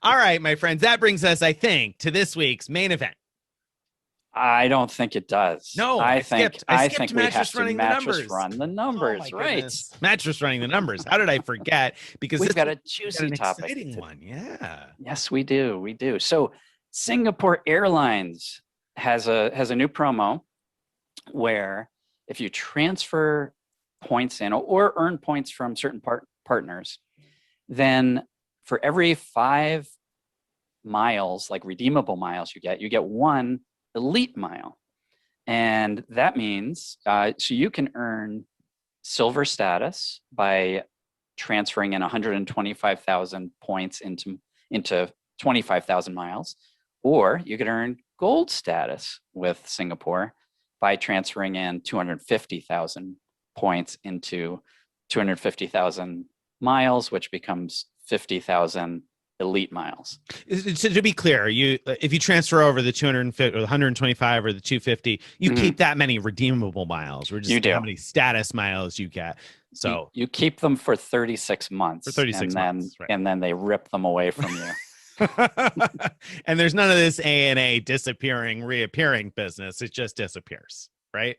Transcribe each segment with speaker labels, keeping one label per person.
Speaker 1: All right, my friends, that brings us, I think, to this week's main event.
Speaker 2: I don't think it does.
Speaker 1: No,
Speaker 2: I
Speaker 1: I
Speaker 2: think
Speaker 1: skipped. I
Speaker 2: I
Speaker 1: skipped
Speaker 2: think we have
Speaker 1: Mattress
Speaker 2: to
Speaker 1: running the
Speaker 2: mattress
Speaker 1: numbers.
Speaker 2: run the
Speaker 1: Oh my
Speaker 2: numbers, right?
Speaker 1: goodness. Mattress running the numbers. How did I forget? Because
Speaker 2: We've
Speaker 1: this
Speaker 2: got
Speaker 1: week
Speaker 2: a
Speaker 1: we got
Speaker 2: juicy
Speaker 1: an
Speaker 2: topic.
Speaker 1: exciting one. Yeah.
Speaker 2: Yes, we do. We do. So Singapore Airlines has a new promo where if you transfer points in or earn points from certain partners, then for every 5 miles, like redeemable miles you get one elite mile. And that means so you can earn silver status by transferring in 125,000 points into 25,000 miles, or you could earn gold status with Singapore by transferring in 250,000 points into 250,000 miles, which becomes 50,000 elite miles.
Speaker 1: So to be clear, if you transfer over the 250 or the 125 or the 250, you keep that many redeemable miles. We're just how many status miles you get. So
Speaker 2: you keep them for 36 months.
Speaker 1: For 36 months, right.
Speaker 2: And then they rip them away from you.
Speaker 1: And there's none of this ANA disappearing, reappearing business. It just disappears, right?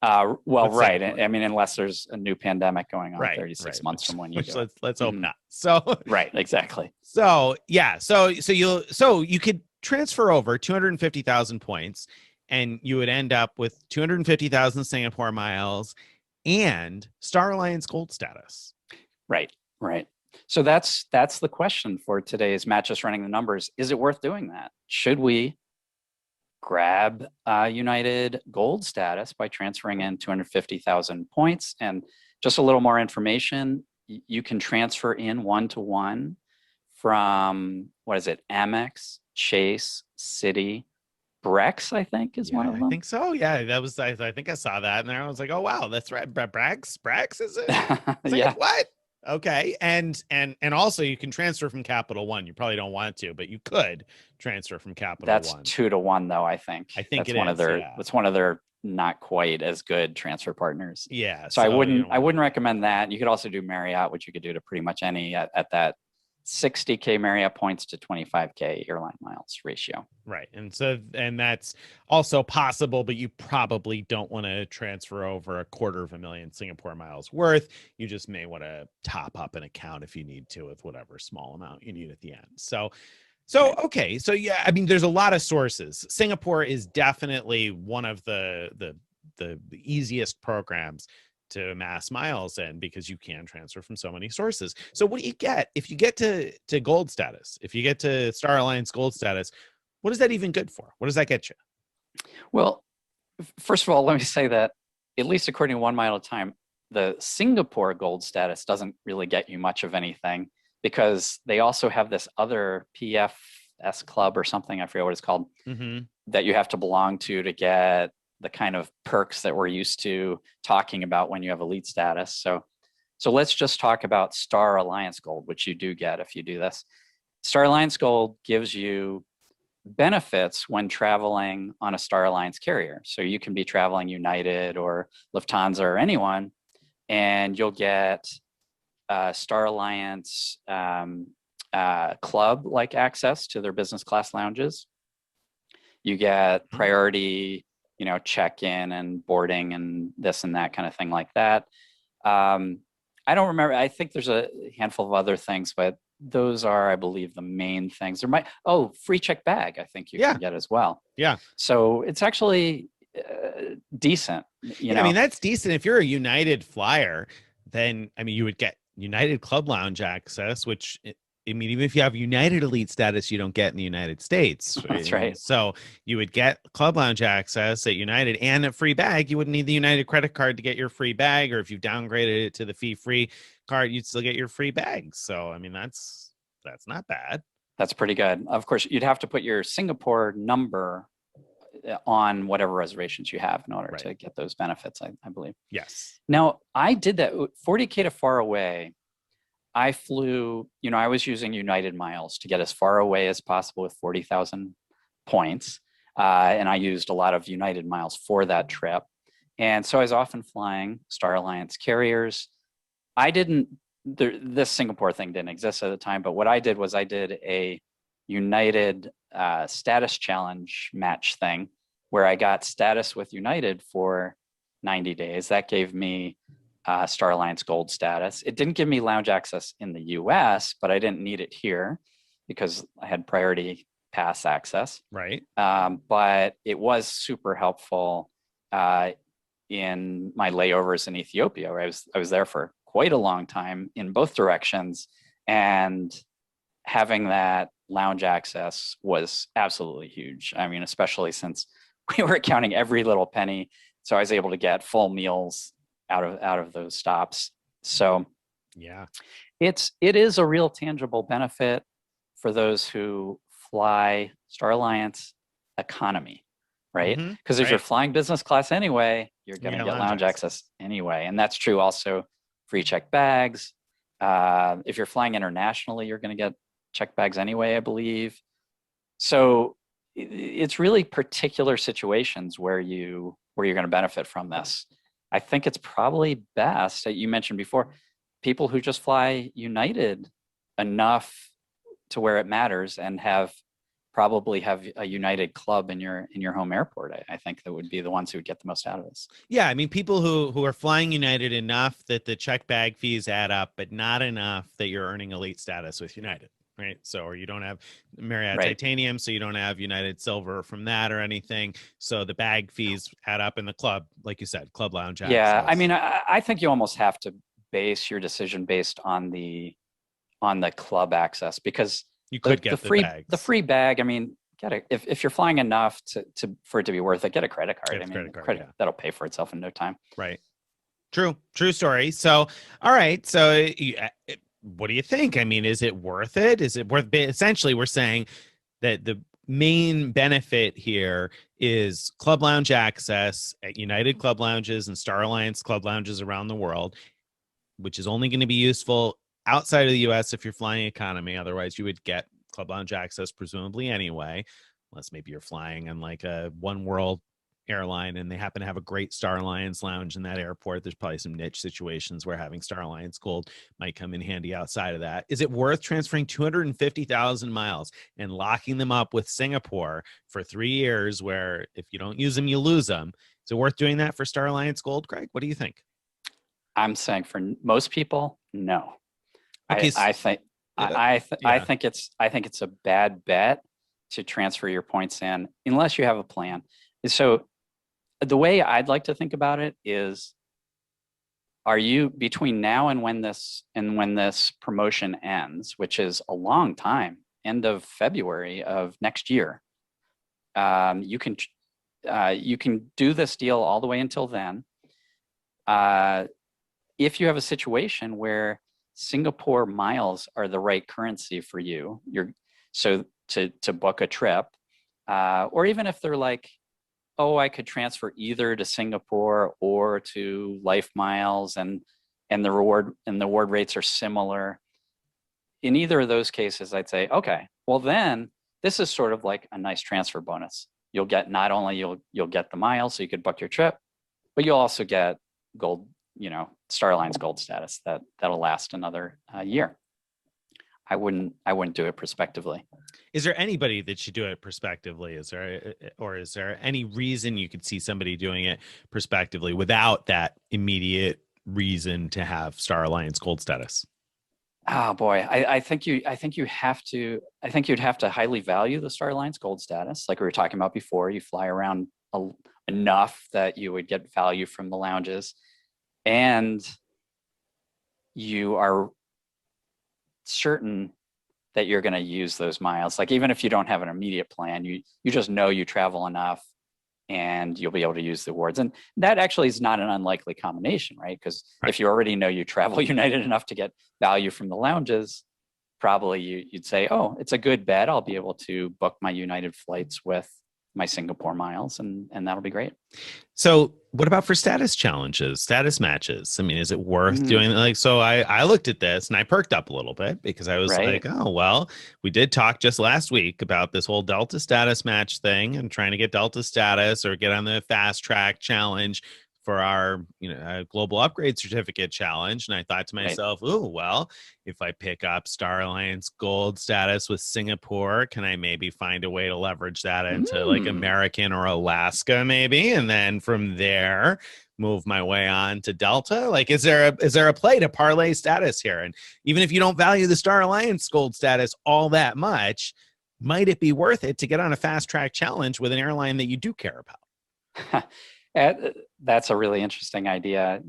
Speaker 2: Well, right. I mean, unless there's a new pandemic going on 36 months from when you do it.
Speaker 1: Let's hope not. So
Speaker 2: right, exactly.
Speaker 1: So yeah, so you could transfer over 250,000 points, and you would end up with 250,000 Singapore miles and Star Alliance Gold status.
Speaker 2: Right, right. So that's the question for today's Mattress Running the Numbers. Is it worth doing that? Should we grab United Gold status by transferring in 250,000 points? And just a little more information, you can transfer in 1-to-1 from, what is it, Amex, Chase, Citi, Brex, I think is one of them.
Speaker 1: I think so. Yeah, that was, I think I saw that, and there I was like, oh wow, that's right. Brex, is it?
Speaker 2: Yeah.
Speaker 1: What? Okay. And also you can transfer from Capital One. You probably don't want to, but you could transfer from Capital
Speaker 2: One. That's 2-to-1 though, I think.
Speaker 1: That's
Speaker 2: one of their that's one of their not quite as good transfer partners.
Speaker 1: Yeah.
Speaker 2: So I wouldn't recommend that. You could also do Marriott, which you could do to pretty much any at that 60K Marriott points to 25K airline miles ratio.
Speaker 1: Right. And that's also possible, but you probably don't want to transfer over 250,000 Singapore miles worth. You just may want to top up an account if you need to with whatever small amount you need at the end. So okay. So yeah, I mean, there's a lot of sources. Singapore is definitely one of the easiest programs to amass miles in, because you can transfer from so many sources. So what do you get if you get to gold status? If you get to Star Alliance Gold status, what is that even good for? What does that get you?
Speaker 2: Well, first of all, let me say that at least according to 1 Mile at a Time, the Singapore Gold status doesn't really get you much of anything, because they also have this other PFS club or something, I forget what it's called, that you have to belong to get the kind of perks that we're used to talking about when you have elite status. So let's just talk about Star Alliance Gold, which you do get if you do this. Star Alliance Gold gives you benefits when traveling on a Star Alliance carrier. So you can be traveling United or Lufthansa or anyone, and you'll get Star Alliance club-like access to their business class lounges. You get priority, check-in and boarding and this and that kind of thing like that. I don't remember. I think there's a handful of other things, but those are, I believe, the main things. There might, free check bag, I think you can get as well.
Speaker 1: Yeah.
Speaker 2: So it's actually decent.
Speaker 1: I mean, that's decent. If you're a United flyer, then, I mean, you would get United Club Lounge access, which, I mean, even if you have United Elite status, you don't get in the United States. Right?
Speaker 2: That's right.
Speaker 1: So you would get Club Lounge access at United and a free bag. You wouldn't need the United credit card to get your free bag, or if you've downgraded it to the fee-free card, you'd still get your free bag. So, I mean, that's not bad.
Speaker 2: That's pretty good. Of course, you'd have to put your Singapore number on whatever reservations you have in order to get those benefits, I believe.
Speaker 1: Yes.
Speaker 2: Now, I did that 40K to far away. I flew, I was using United miles to get as far away as possible with 40,000 points. And I used a lot of United miles for that trip. And so I was often flying Star Alliance carriers. I didn't this Singapore thing didn't exist at the time, but what I did was I did a United status challenge match thing where I got status with United for 90 days. That gave me Star Alliance Gold status. It didn't give me lounge access in the US, but I didn't need it here because I had priority pass access.
Speaker 1: Right.
Speaker 2: But it was super helpful in my layovers in Ethiopia, where I was there for quite a long time in both directions, and having that lounge access was absolutely huge. I mean, especially since we were counting every little penny, so I was able to get full meals out of those stops. So
Speaker 1: yeah,
Speaker 2: it is a real tangible benefit for those who fly Star Alliance economy, right? Because if you're flying business class anyway, you're going to get lounge access anyway. And that's true also free check bags. If you're flying internationally, you're going to get check bags anyway, I believe. So it's really particular situations where you're going to benefit from this. I think it's probably best, you mentioned before, people who just fly United enough to where it matters and probably have a United club in your home airport. I think that would be the ones who would get the most out of this.
Speaker 1: Yeah, I mean, people who are flying United enough that the check bag fees add up, but not enough that you're earning elite status with United, right? So, or you don't have Marriott Titanium, so you don't have United Silver from that or anything. So the bag fees add up in the club, like you said, club lounge access.
Speaker 2: Yeah, I mean, I think you almost have to base your decision based on the club access, because
Speaker 1: you could get
Speaker 2: the free bag. I mean, get it if you're flying enough for it to be worth it. Get a credit card. That'll pay for itself in no time.
Speaker 1: Right. True story. So, all right. So, what do you think? I mean, is it worth it? Is it worth? Essentially, we're saying that the main benefit here is club lounge access at United Club Lounges and Star Alliance Club Lounges around the world, which is only going to be useful outside of the US if you're flying economy. Otherwise, you would get club lounge access presumably anyway, unless maybe you're flying on like a one world airline and they happen to have a great Star Alliance lounge in that airport. There's probably some niche situations where having Star Alliance Gold might come in handy outside of that. Is it worth transferring 250,000 miles and locking them up with Singapore for 3 years, where if you don't use them, you lose them? Is it worth doing that for Star Alliance Gold, Greg? What do you think?
Speaker 2: I'm saying for most people, no.
Speaker 1: Okay,
Speaker 2: I think it's a bad bet to transfer your points in unless you have a plan. So the way I'd like to think about it is, are you between now and when this promotion ends, which is a long time, end of February of next year, you can do this deal all the way until then. If you have a situation where Singapore miles are the right currency for you, to book a trip, or even if they're like, oh, I could transfer either to Singapore or to Life Miles, and the reward rates are similar. In either of those cases, I'd say, okay, well then this is sort of like a nice transfer bonus. You'll get not only you'll get the miles, so you could book your trip, but you'll also get gold, Star Alliance Gold status that'll last another year. I wouldn't do it prospectively.
Speaker 1: Is there anybody that should do it prospectively? Is there any reason you could see somebody doing it prospectively without that immediate reason to have Star Alliance Gold status?
Speaker 2: Oh boy, I think you'd have to highly value the Star Alliance Gold status, like we were talking about before. You fly around enough that you would get value from the lounges, and you are certain that you're going to use those miles. Like, even if you don't have an immediate plan, you just know you travel enough and you'll be able to use the awards. And that actually is not an unlikely combination, right? Because if you already know you travel United enough to get value from the lounges, probably you'd say, oh, it's a good bet. I'll be able to book my United flights with my Singapore miles, and that'll be great.
Speaker 1: So what about for status challenges, status matches? I mean, is it worth doing? Like, so I looked at this and I perked up a little bit because I was like, oh, well, we did talk just last week about this whole Delta status match thing and trying to get Delta status or get on the fast track challenge for our global upgrade certificate challenge, and I thought to myself, "Ooh, well, if I pick up Star Alliance Gold status with Singapore, can I maybe find a way to leverage that into like American or Alaska, maybe, and then from there move my way on to Delta? Like, is there a play to parlay status here? And even if you don't value the Star Alliance Gold status all that much, might it be worth it to get on a fast track challenge with an airline that you do care about?"
Speaker 2: That's a really interesting idea.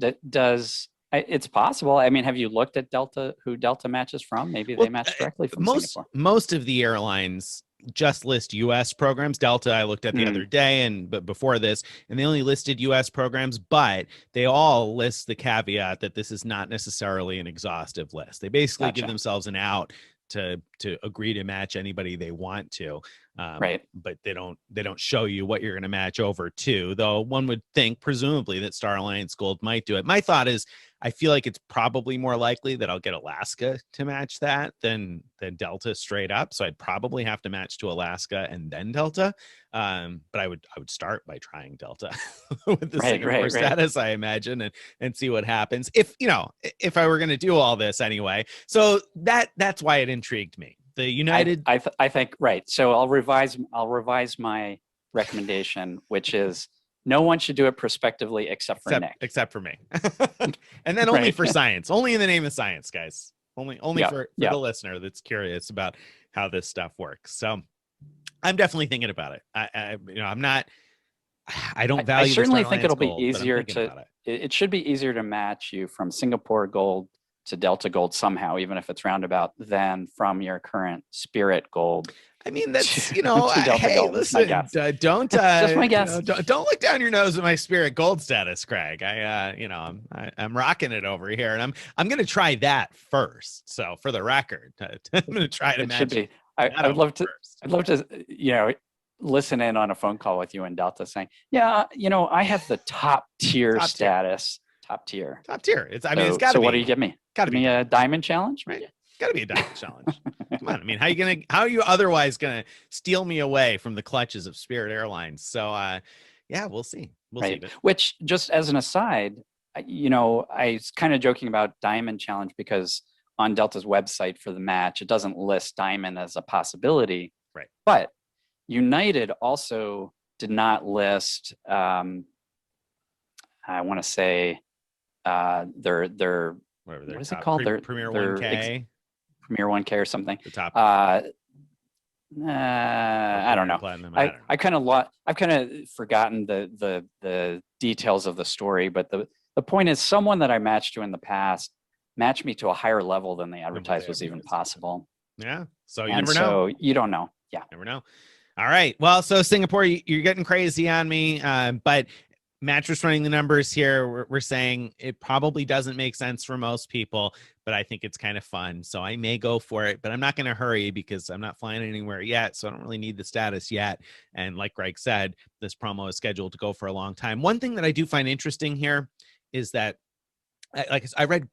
Speaker 2: It's possible. I mean, have you looked at Delta, who Delta matches from? Maybe they match directly from Singapore.
Speaker 1: Most of the airlines just list U.S. programs. Delta, I looked at the other day, but before this, and they only listed U.S. programs, but they all list the caveat that this is not necessarily an exhaustive list. They basically give themselves an out to agree to match anybody they want to,
Speaker 2: right?
Speaker 1: But they don't show you what you're going to match over to. Though one would think, presumably, that Star Alliance Gold might do it. My thought is, I feel like it's probably more likely that I'll get Alaska to match that than Delta straight up. So I'd probably have to match to Alaska and then Delta. But I would start by trying Delta with the Singapore status, I imagine, and see what happens. If I were going to do all this anyway. So that's why it intrigued me. The United,
Speaker 2: I think right. So I'll revise my recommendation, which is no one should do it prospectively except for Nick.
Speaker 1: Except for me. And then only for science. Only in the name of science, guys. Only for the listener that's curious about how this stuff works. So I'm definitely thinking about it. I'm not. I don't value.
Speaker 2: I certainly think it'll be easier to. It should be easier to match you from Singapore Gold to Delta Gold somehow, even if it's roundabout, than from your current Spirit Gold.
Speaker 1: I mean, that's, hey, listen, don't
Speaker 2: just my guess.
Speaker 1: Don't look down your nose at my Spirit Gold status, Craig. I'm rocking it over here, and I'm going to try that first. So for the record, I'm going to try to match.
Speaker 2: Should be. I'd love to, listen in on a phone call with you and Delta saying, I have the top tier status. Top tier.
Speaker 1: It's got to be.
Speaker 2: So what do you give me? Give me a diamond challenge,
Speaker 1: right? Got to be a diamond challenge. Come on. I mean, how are you otherwise gonna steal me away from the clutches of Spirit Airlines? So, we'll see. We'll see.
Speaker 2: Which, just as an aside, I was kind of joking about diamond challenge because on Delta's website for the match, it doesn't list diamond as a possibility.
Speaker 1: Right.
Speaker 2: But United also did not list. I want to say their
Speaker 1: whatever,
Speaker 2: what is it called? Their
Speaker 1: Premier 1K.
Speaker 2: Premier 1K or something.
Speaker 1: The top.
Speaker 2: I don't know. I've kind of forgotten the details of the story, but the point is, someone that I matched to in the past matched me to a higher level than they advertised was even possible.
Speaker 1: Yeah. So you never know.
Speaker 2: So you don't know. Yeah.
Speaker 1: Never know. All right. Well, so Singapore, you're getting crazy on me, but Mattress running the numbers here, we're saying it probably doesn't make sense for most people, but I think it's kind of fun. So I may go for it, but I'm not going to hurry because I'm not flying anywhere yet. So I don't really need the status yet. And like Greg said, this promo is scheduled to go for a long time. One thing that I do find interesting here is that I read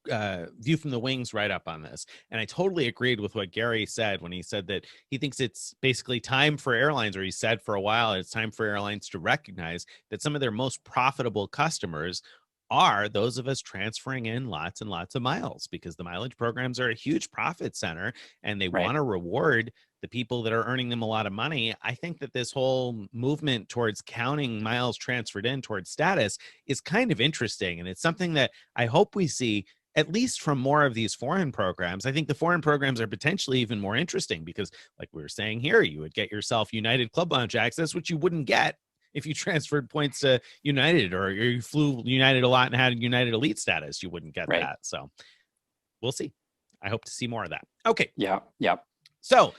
Speaker 1: View from the Wings right up on this, and I totally agreed with what Gary said when he said that he thinks it's basically time for airlines, or he said for a while, it's time for airlines to recognize that some of their most profitable customers are those of us transferring in lots and lots of miles, because the mileage programs are a huge profit center and they want to reward the people that are earning them a lot of money. I think that this whole movement towards counting miles transferred in towards status is kind of interesting. And it's something that I hope we see at least from more of these foreign programs. I think the foreign programs are potentially even more interesting because, like we were saying here, you would get yourself United Club Lounge access, which you wouldn't get if you transferred points to United, or you flew United a lot and had United Elite status. You wouldn't get that. So we'll see. I hope to see more of that. Okay.
Speaker 2: Yeah.
Speaker 1: So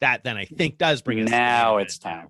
Speaker 1: that then I think does bring us.
Speaker 2: Now it's time.